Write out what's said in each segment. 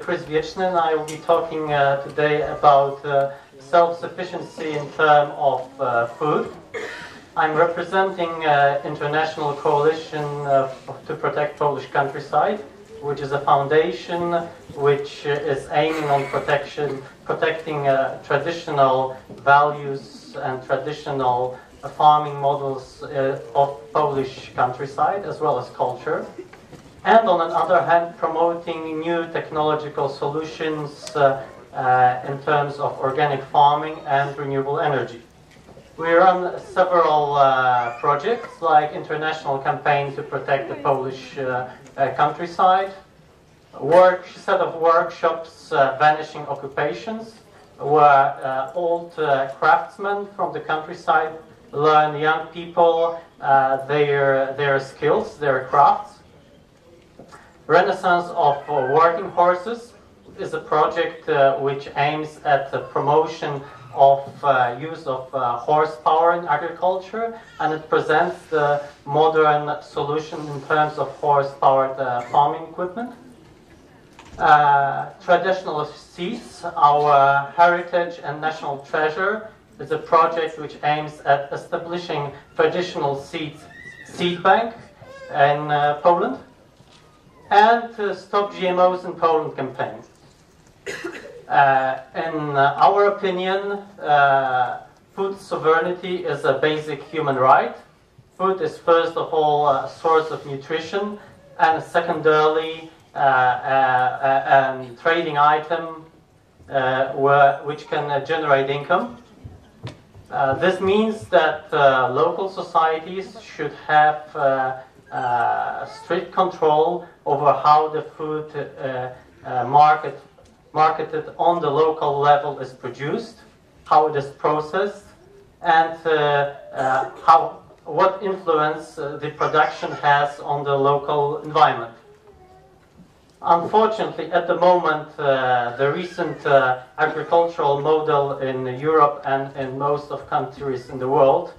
Krzysztof Wietrzny, and I will be talking today about self-sufficiency in terms of food. I'm representing International Coalition to Protect Polish Countryside, which is a foundation which is aiming on protecting traditional values and traditional farming models of Polish countryside as well as culture. And on the other hand, promoting new technological solutions in terms of organic farming and renewable energy. We run several projects like International Campaign to Protect the Polish Countryside, set of workshops, Vanishing Occupations, where old craftsmen from the countryside learn young people their skills, their crafts. Renaissance of Working Horses is a project which aims at the promotion of use of horsepower in agriculture, and it presents the modern solution in terms of horse-powered farming equipment. Traditional Seeds, our heritage and national treasure, is a project which aims at establishing traditional seed bank in Poland. And Stop GMOs in Poland campaign. In our opinion, food sovereignty is a basic human right. Food is first of all a source of nutrition, and secondarily a trading item which can generate income. This means that local societies should have strict control over how the food marketed on the local level is produced, how it is processed, and what influence the production has on the local environment. Unfortunately, at the moment, the recent agricultural model in Europe and in most of countries in the world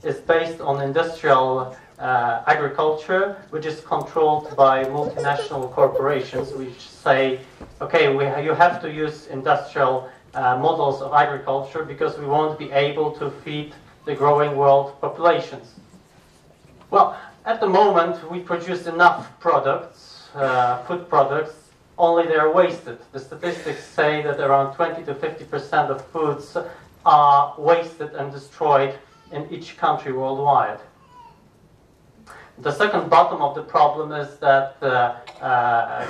is based on industrial agriculture, which is controlled by multinational corporations, which say, okay, you have to use industrial models of agriculture because we won't be able to feed the growing world populations. Well, at the moment, we produce enough products, food products, only they are wasted. The statistics say that around 20 to 50% of foods are wasted and destroyed in each country worldwide. The second bottom of the problem is that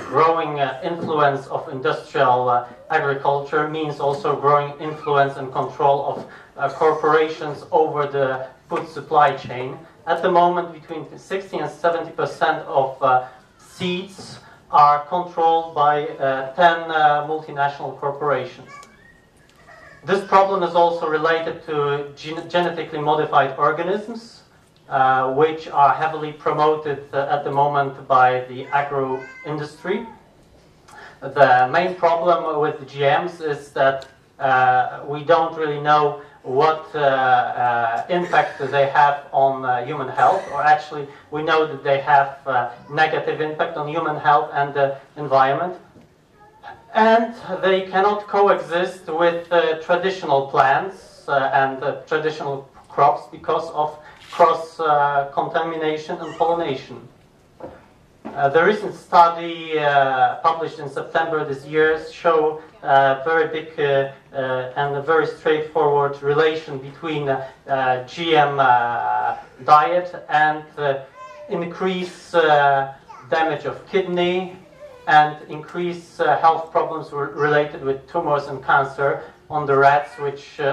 growing influence of industrial agriculture means also growing influence and control of corporations over the food supply chain. At the moment, between 60 and 70% of seeds are controlled by 10 multinational corporations. This problem is also related to genetically modified organisms, which are heavily promoted at the moment by the agro industry. The main problem with the GMs is that we don't really know what impact they have on human health, or actually we know that they have negative impact on human health and the environment. And they cannot coexist with traditional plants and traditional crops because of cross-contamination and pollination. The recent study published in September this year show a very big and a very straightforward relation between GM diet and increased damage of kidney and increased health problems related with tumors and cancer on the rats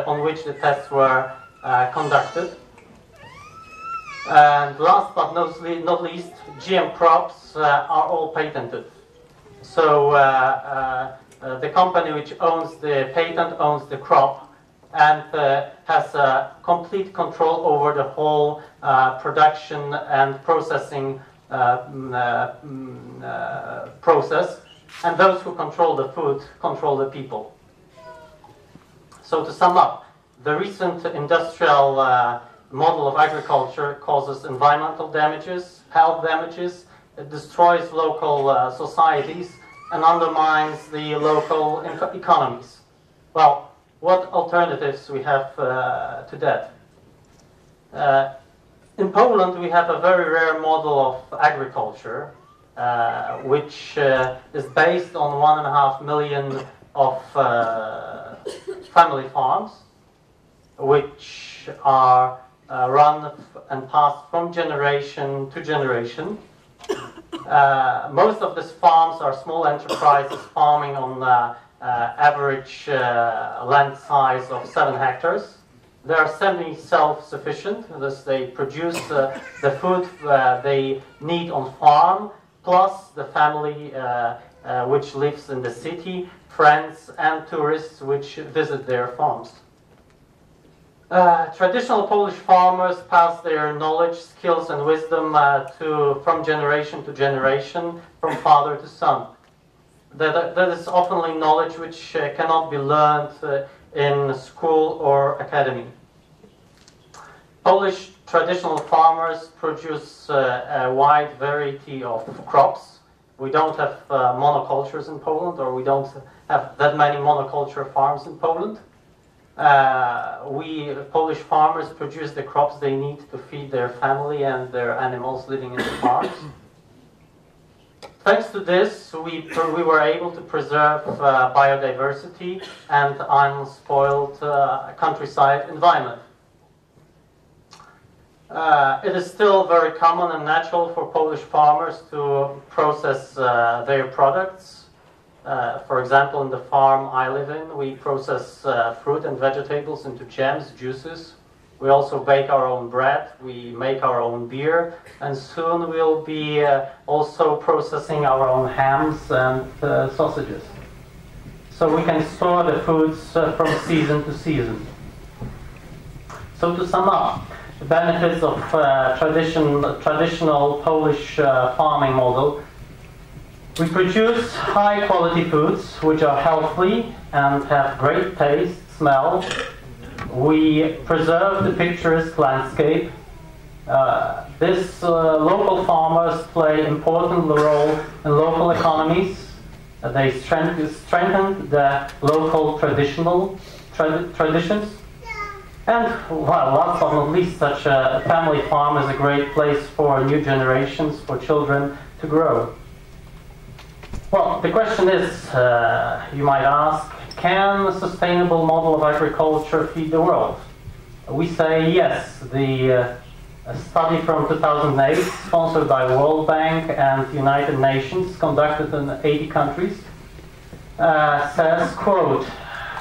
on which the tests were conducted. And last but not least, GM crops are all patented. So the company which owns the patent owns the crop and has complete control over the whole production and processing process. And those who control the food control the people. So to sum up, the recent industrial model of agriculture causes environmental damages, health damages, it destroys local societies, and undermines the local economies. Well, what alternatives we have to that? In Poland, we have a very rare model of agriculture, which is based on 1.5 million of family farms, which are run and passed from generation to generation. Most of these farms are small enterprises farming on average land size of 7 hectares. They are semi-self-sufficient, thus they produce the food they need on farm, plus the family which lives in the city, friends and tourists which visit their farms. Traditional Polish farmers pass their knowledge, skills and wisdom from generation to generation, from father to son. That is often knowledge which cannot be learned in school or academy. Polish traditional farmers produce a wide variety of crops. We don't have monocultures in Poland, or we don't have that many monoculture farms in Poland. We Polish farmers produce the crops they need to feed their family and their animals living in the farms. Thanks to this, we were able to preserve biodiversity and unspoiled countryside environment. It is still very common and natural for Polish farmers to process their products. For example, in the farm I live in, we process fruit and vegetables into jams, juices. We also bake our own bread, we make our own beer, and soon we'll be also processing our own hams and sausages. So we can store the foods from season to season. So to sum up, the benefits of traditional Polish farming model: we produce high quality foods which are healthy and have great taste, smell. We preserve the picturesque landscape. Local farmers play important role in local economies. They strengthen the local traditions. And, well, last but not least, such a family farm is a great place for new generations, for children to grow. Well, the question is, you might ask, can a sustainable model of agriculture feed the world? We say yes. The study from 2008, sponsored by World Bank and United Nations, conducted in 80 countries, says, quote,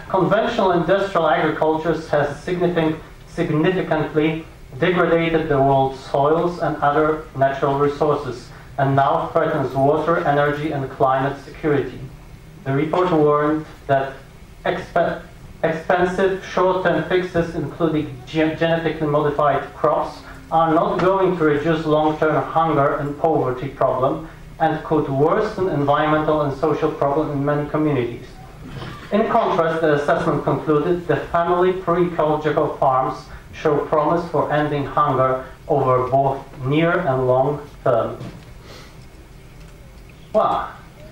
"Conventional industrial agriculture has significantly degraded the world's soils and other natural resources, and now threatens water, energy, and climate security." The report warned that expensive short-term fixes, including genetically modified crops, are not going to reduce long-term hunger and poverty problem, and could worsen environmental and social problems in many communities. In contrast, the assessment concluded that family pre-ecological farms show promise for ending hunger over both near and long term. Well,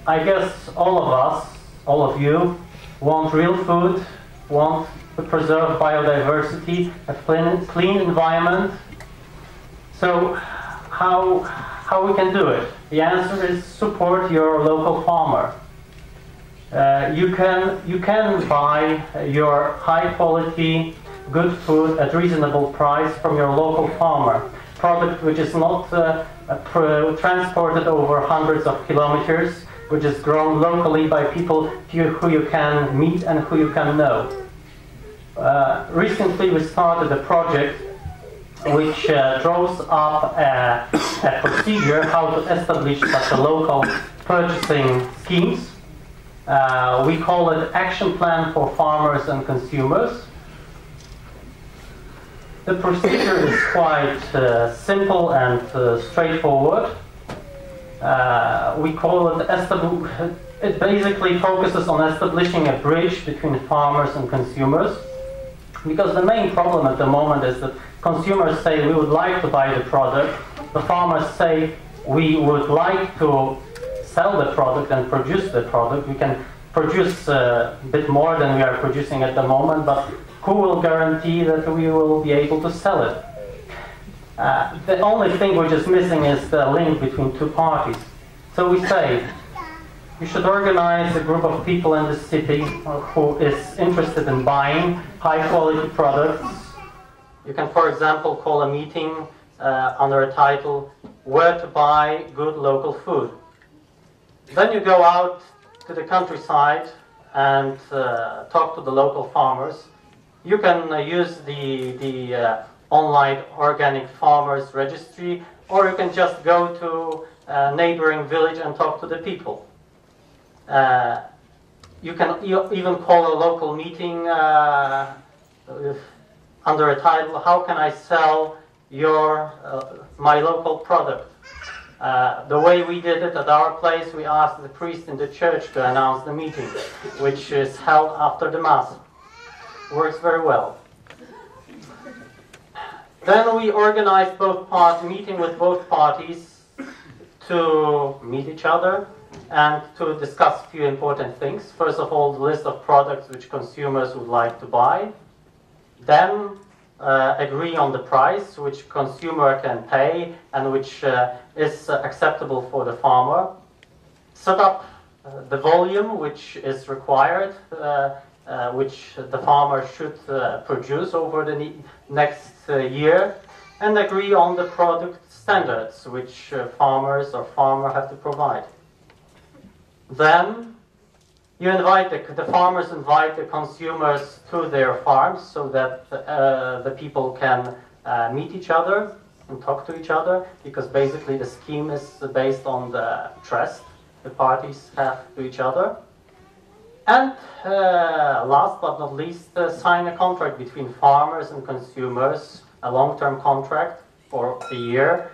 I guess all of us, all of you, want real food, want to preserve biodiversity, a clean environment. So how we can do it? The answer is support your local farmer. You can buy your high quality, good food at reasonable price from your local farmer. Product which is not transported over hundreds of kilometers, which is grown locally by people who you can meet and who you can know. Recently we started a project which draws up a procedure how to establish such a local purchasing schemes. We call it Action Plan for Farmers and Consumers. The procedure is quite simple and straightforward. We call it it basically focuses on establishing a bridge between farmers and consumers, because the main problem at the moment is that consumers say we would like to buy the product, the farmers say we would like to sell the product and produce the product. We can produce a bit more than we are producing at the moment, but who will guarantee that we will be able to sell it? The only thing which is missing is the link between two parties. So we say, you should organize a group of people in the city who is interested in buying high-quality products. You can, for example, call a meeting under a title, Where to Buy Good Local Food. Then you go out to the countryside and talk to the local farmers. You can use the online organic farmers registry, or you can just go to a neighboring village and talk to the people. You can even call a local meeting under a title, How can I sell my local product? The way we did it at our place, we asked the priest in the church to announce the meeting, which is held after the Mass. Works very well. Then we organized meeting with both parties to meet each other and to discuss a few important things. First of all, the list of products which consumers would like to buy. Then agree on the price which consumer can pay and which is acceptable for the farmer. Set up the volume which is required, which the farmer should produce over the next year, and agree on the product standards which farmer have to provide. Then you invite the farmers invite the consumers to their farms so that the people can meet each other and talk to each other, because basically the scheme is based on the trust the parties have to each other. And last but not least, sign a contract between farmers and consumers, a long-term contract for a year.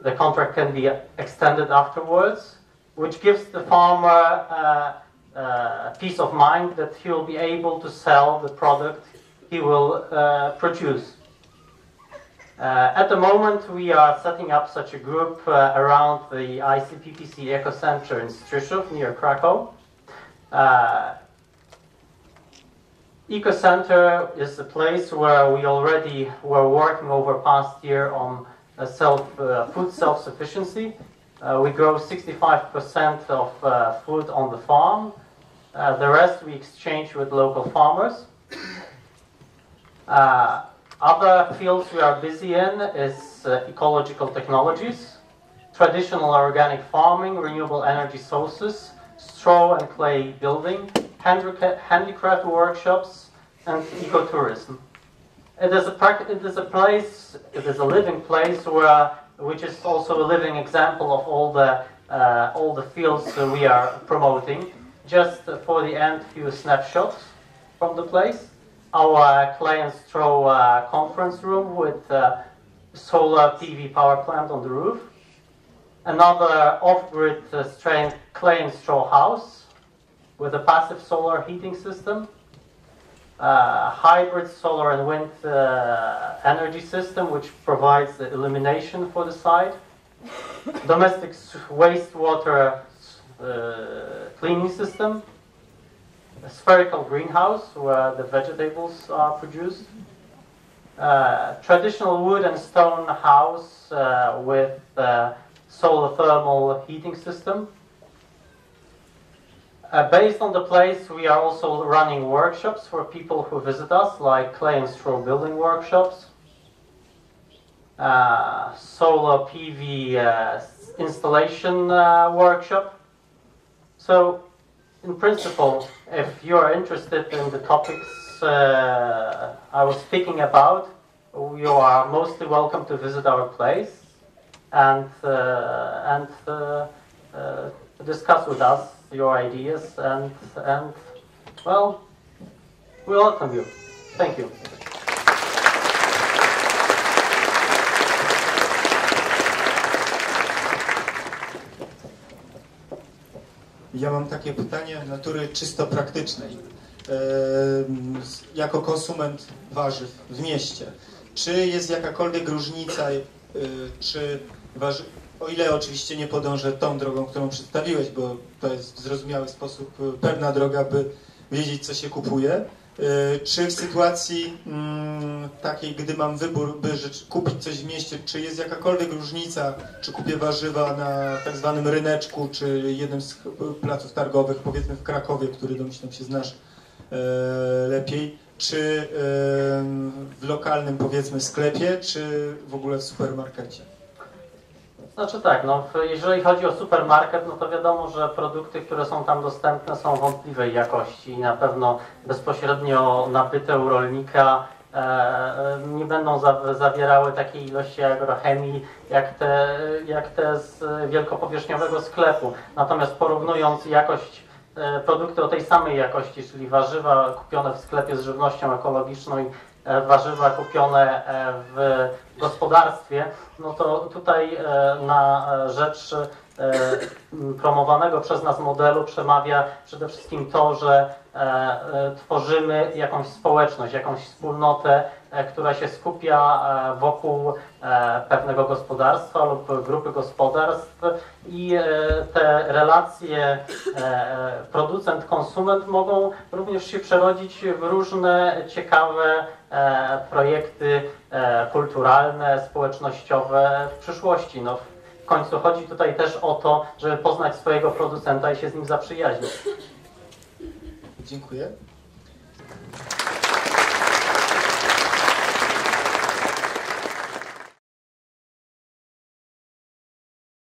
The contract can be extended afterwards, which gives the farmer peace of mind that he will be able to sell the product he will produce. At the moment, we are setting up such a group around the ICPPC Eco Center in Strzyżów, near Krakow. Eco Center is a place where we already were working over past year on food self-sufficiency. We grow 65% of food on the farm. The rest we exchange with local farmers. Other fields we are busy in is ecological technologies, traditional organic farming, renewable energy sources, straw and clay building, handicraft workshops, and ecotourism. It is a living place which is also a living example of all the fields we are promoting. Just for the end, few snapshots from the place. Our clay and straw conference room with solar PV power plant on the roof. Another off-grid clay and straw house with a passive solar heating system. Hybrid solar and wind energy system which provides the illumination for the site. Domestic wastewater cleaning system. A spherical greenhouse where the vegetables are produced. Traditional wood and stone house with solar thermal heating system. Based on the place, we are also running workshops for people who visit us, like clay and straw building workshops, solar PV installation workshop. So, in principle, if you are interested in the topics I was speaking about, you are mostly welcome to visit our place and discuss with us your ideas and well, we welcome you. Thank you. Ja mam takie pytanie natury czysto praktycznej. Jako konsument warzyw w mieście, czy jest jakakolwiek różnica, czy O ile oczywiście nie podążę tą drogą, którą przedstawiłeś, bo to jest w zrozumiały sposób pewna droga, by wiedzieć, co się kupuje. Czy w sytuacji takiej, gdy mam wybór, by kupić coś w mieście, czy jest jakakolwiek różnica, czy kupię warzywa na tak zwanym ryneczku, czy jednym z placów targowych, powiedzmy w Krakowie, który domyślam się znasz lepiej, czy w lokalnym, powiedzmy, sklepie, czy w ogóle w supermarkecie? Znaczy tak, no, jeżeli chodzi o supermarket, no to wiadomo, że produkty, które są tam dostępne, są wątpliwej jakości i na pewno bezpośrednio nabyte u rolnika nie będą zawierały takiej ilości agrochemii jak te z wielkopowierzchniowego sklepu. Natomiast porównując jakość, produkty o tej samej jakości, czyli warzywa kupione w sklepie z żywnością ekologiczną i warzywa kupione w gospodarstwie, no to tutaj na rzecz promowanego przez nas modelu przemawia przede wszystkim to, że tworzymy jakąś społeczność, jakąś wspólnotę, która się skupia wokół pewnego gospodarstwa lub grupy gospodarstw i te relacje producent-konsument mogą również się przerodzić w różne ciekawe projekty kulturalne, społecznościowe w przyszłości. No, w końcu chodzi tutaj też o to, żeby poznać swojego producenta i się z nim zaprzyjaźnić. Dziękuję.